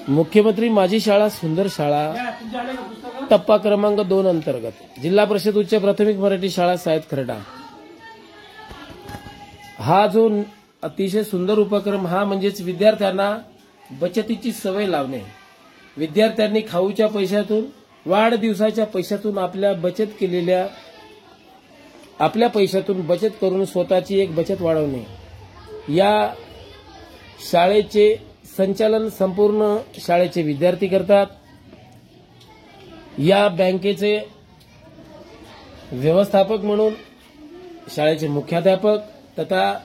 मुख्यमंत्री माझी शाळा सुंदर शाळा टप्पा क्रमांक 2 अंतर्गत जिल्हा परिषद उच्च प्राथमिक मराठी शाळा सायत खर्डा। हा जो अतिशय सुंदर उपक्रम हा म्हणजेच विद्यार्थ्यांना बचतीची सवय लावणे। विद्यार्थ्यांनी खाऊच्या पैशातून वाढदिवसाच्या पैशातून आपल्या पैशातून बचत करून स्वतःची एक बचत वाढवणे। या शाळेचे संचालन संपूर्ण शाळेचे विद्यार्थी करतात। या बँकेचे व्यवस्थापक म्हणून शाळेचे मुख्याध्यापक तथा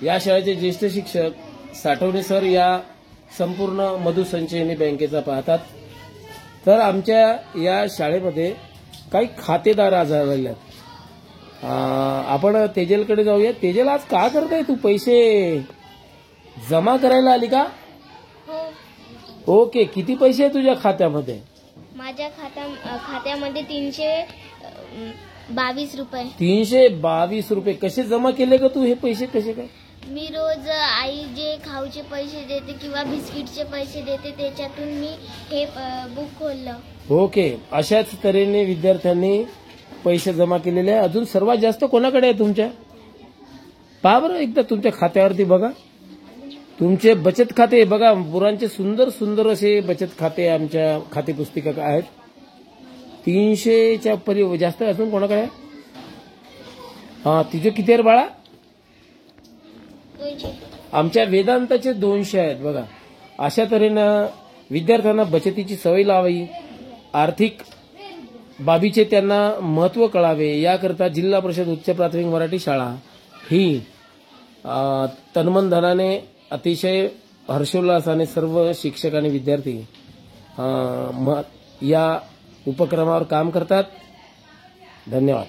या शाळेचे ज्येष्ठ शिक्षक साठवणे सर या संपूर्ण मधुसंचयनी बँकेचा पाहतात। तर आमच्या या शाळेमध्ये काही खातेदार आज आलेले आहेत। आपण तेजलकडे जाऊया। तेजल, आज का करताय तू? पैसे जमा करायला आली का? हो। ओके, किती पैसे आहे तुझ्या खात्यामध्ये? माझ्या खात्यामध्ये 322 रुपये। 322 रुपये कसे जमा केले का तू? हे पैसे कसे काय? मी रोज आई जे खाऊचे पैसे देते किंवा बिस्किटचे पैसे देते त्याच्यातून मी हे बुक खोललं। ओके, अशाच तऱ्हेने विद्यार्थ्यांनी पैसे जमा केलेले आहे। अजून सर्वात जास्त कोणाकडे आहे तुमच्या? पहा बरं एकदा तुमच्या खात्यावरती बघा, तुमचे बचत खाते बघा। मुलांचे सुंदर सुंदर असे बचत खाते आमच्या खाते पुस्तिका आहेत। 300च्या परी जास्त अजून कोणाकडे आहे? तुझे किती आहे बाळा? 200। आमच्या वेदांताचे 200 आहेत बघा। अशा तऱ्हेनं विद्यार्थ्यांना बचतीची सवय लावावी, आर्थिक बाबीचे त्यांना महत्त्व कळावे याकरता जिल्हा परिषद उच्च प्राथमिक मराठी शाळा ही तनमन धनाने अतिशय हर्षोल्लासाने सर्व शिक्षक आणि विद्यार्थी या उपक्रमावर काम करतात। धन्यवाद।